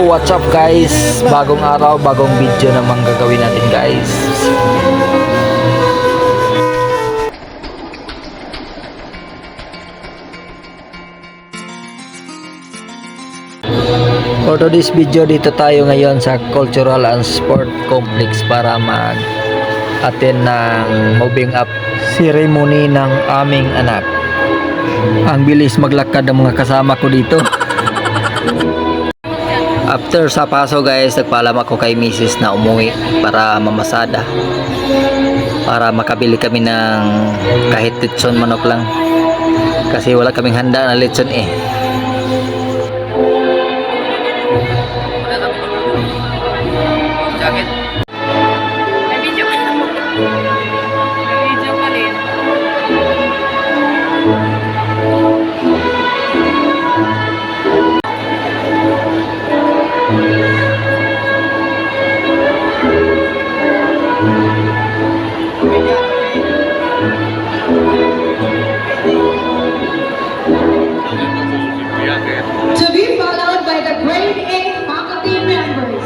what's up guys? Bagong araw, bagong video naman gagawin natin guys. For today's video, dito tayo ngayon sa Cultural and Sport Complex para mag-attend ng moving up ceremony ng aming anak. Ang bilis maglakad ng mga kasama ko dito. After sa paso guys, nagpaalam ako kay Mrs. na umuwi para mamasada. Para makabili kami ng kahit litson manok lang. Kasi wala kaming handa na litson eh. Jacket. May video ka na. May video ka rin. To be followed by the grade 8 faculty members.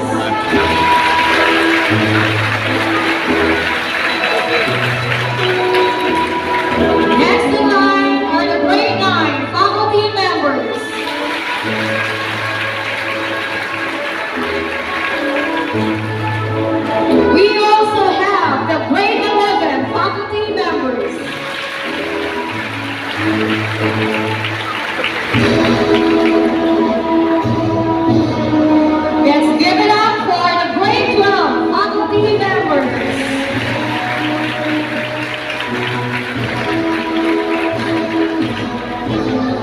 Next in line are the grade 9 faculty members. We also have the grade 11 faculty members. Let's give it up for the grade 12 faculty members.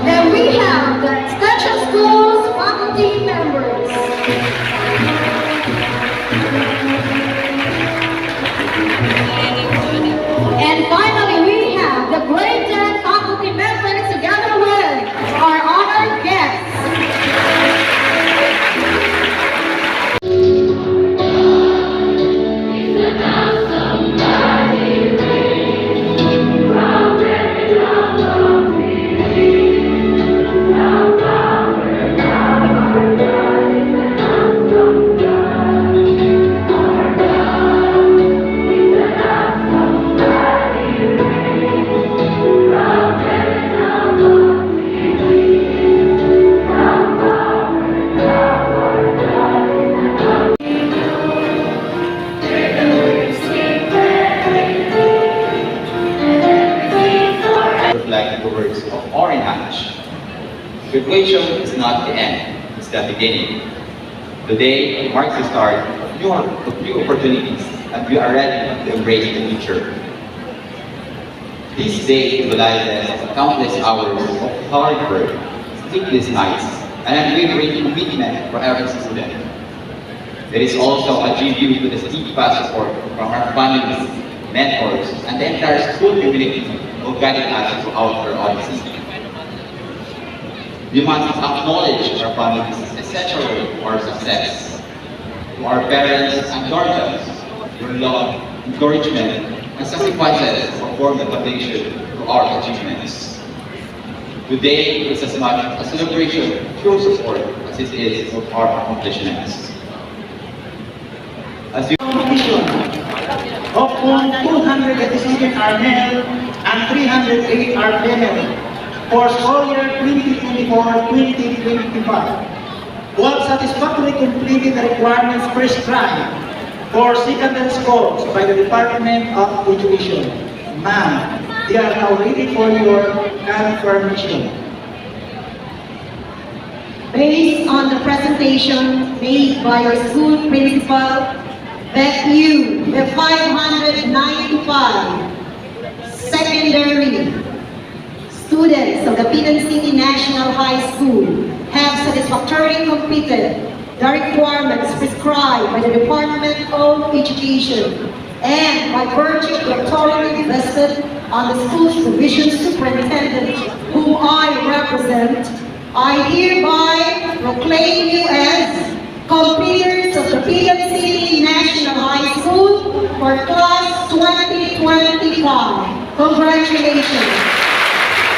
Then we have the Extension Schools faculty members. And finally, we have the grade 10 faculty members together with our honored guests. Like the words of Orrin Hatch. Graduation is not the end, it's the beginning. Today marks the start of new opportunities, and we are ready to embrace the future. This day symbolizes countless hours of hard work, sleepless nights, and unwavering commitment for every student. There is also a tribute to the steadfast support from our families, mentors, and the entire school community who guided us throughout our odyssey. We must acknowledge our families as essential for our success. To our parents and guardians, your love, encouragement, and sacrifices form the foundation to our achievements. Today is as much a celebration of your support as it is of our accomplishments. As you of whom 287 are male and 308 are female for school year 2024-2025. Who have satisfactorily completed the requirements prescribed for secondary schools by the Department of Education. Ma'am, they are now ready for your confirmation. Based on the presentation made by your school principal, that you, the 595 secondary students of the Pinan City National High School have satisfactorily completed the requirements prescribed by the Department of Education and by virtue of the authority vested on the school's provision superintendent, whom I represent, I hereby proclaim you as completers of the Pinan City National High School for class 2025. Congratulations.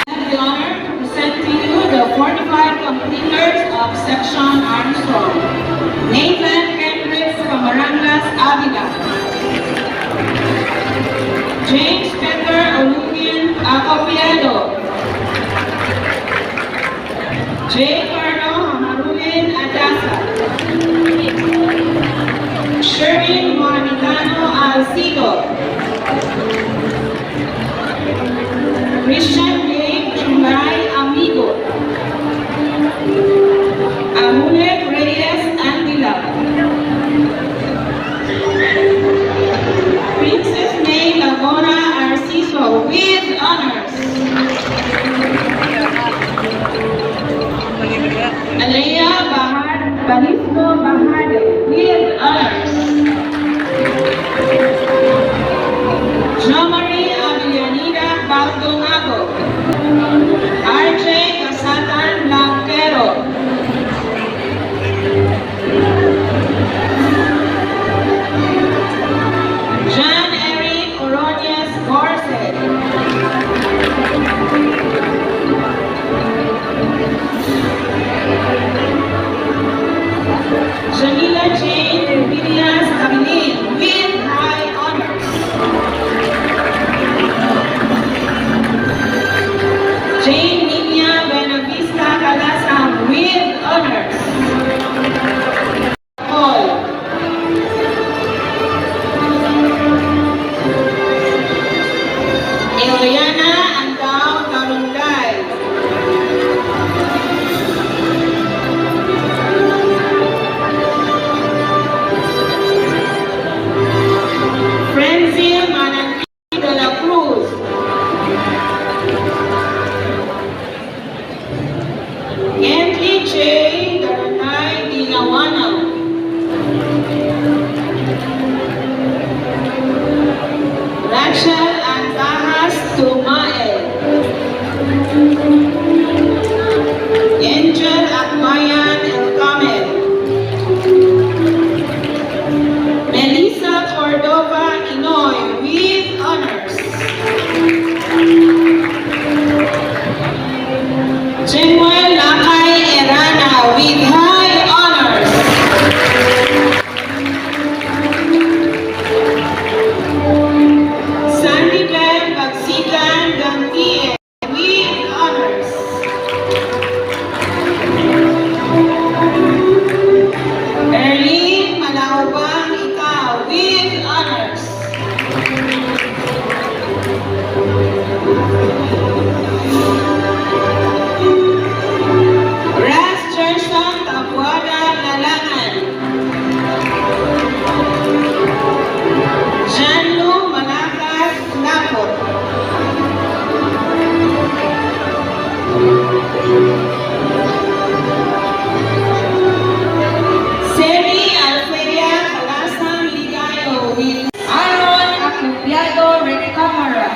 I have the honor to present to you the 45 completers of Section Armstrong. Danisco Bahado with honors. Jo Marie Avellaneda Baldonago. RJ Casatan Blanquero. Jean-Eric Ordonez Gorset. Janila Jane Villas Cabilin with high honors. Jane Nina Benavista Calasam with honors. Paul. Eliana Andao Tarunday. Francine Mananti de la Cruz. Anthony J. Daranay Dinawana. Rachel Antahas Tumael. Angel Akmayan El Kamel. Melissa Cordova Inoy with honors. Jemuel Lakay Erana with high honors. Sandy Glenn Bagsikan Gantie with honors. Erlene Malaubang Ikaw with honors. Ras Gerson Tabuada Lalangan. Janlu Malakas Napot. Seri Alferia Calasam Ligayo with Aaron Acupiado Recamara.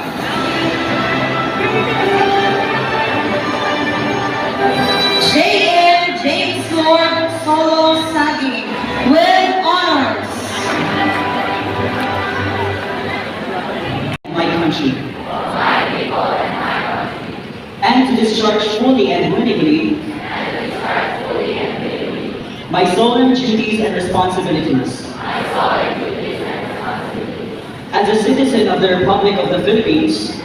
J.M. James Lord Solo Saging with honors. My country. And to discharge fully and willingly my solemn duties and responsibilities as a citizen of the Republic of the Philippines,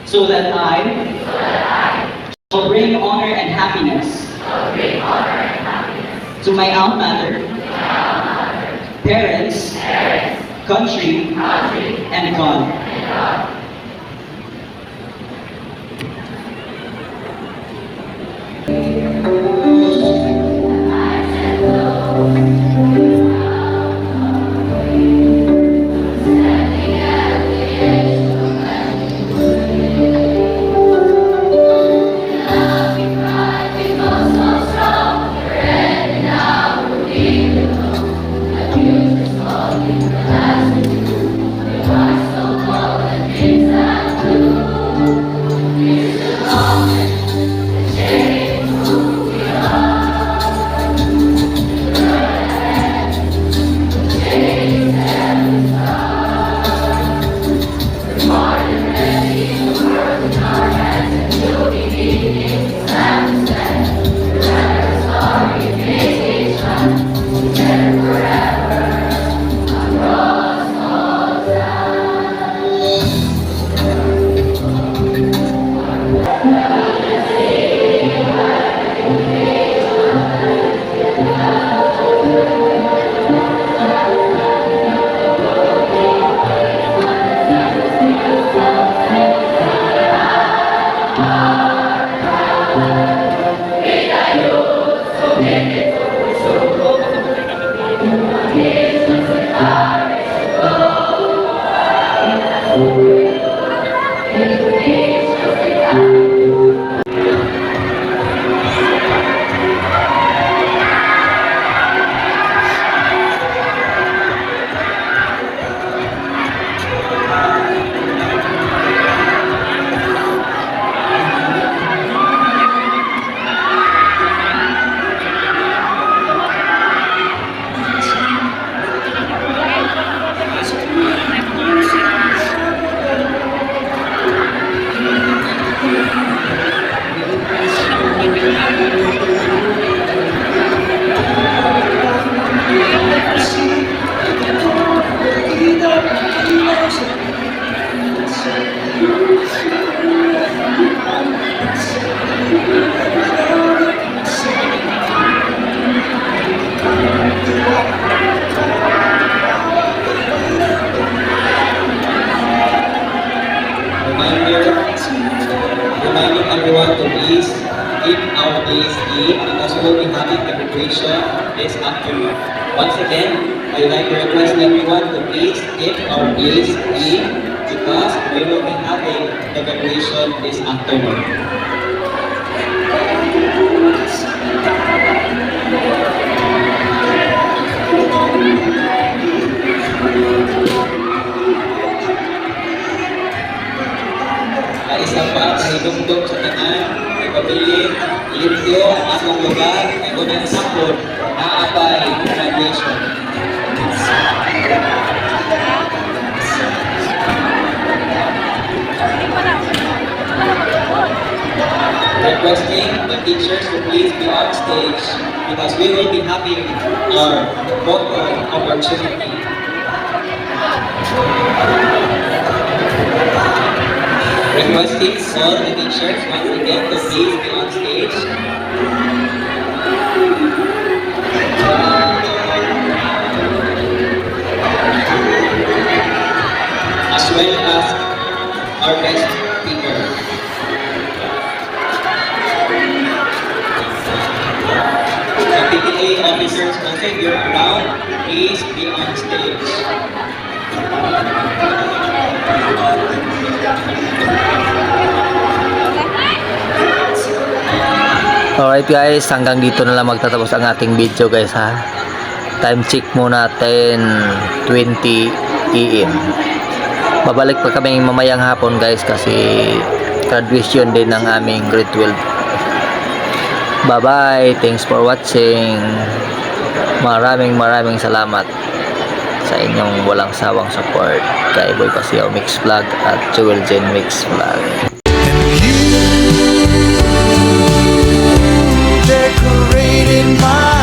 so that I shall bring honor and happiness to my alma mater, parents, country, and God. Thank you. because we will be having the graduation this afternoon. Once again, I would like to request everyone to please keep our place clean because we will be having the graduation this afternoon. Isa pa, kahidungdong sa tanan, ay pabilin, limpyo ang atong lugar, ay unang sakot, naabay, graduation. Requesting the teachers to please be on stage because we will be having our photo opportunity. Requesting all the teachers once again to please be on stage. As well as our guest speaker. The PTA officers also, if you're around, please be on stage. Alright guys, hanggang dito na lang magtatapos ang ating video guys ha. Time check muna 10:20 AM. Babalik pa kami mamayang hapon guys kasi graduation din ng aming grade 12. Bye bye, thanks for watching. Maraming salamat sa inyong walang sawang support kay Boy Pasio Mix Vlog at Jewel Jen Mix Vlog. Decorated my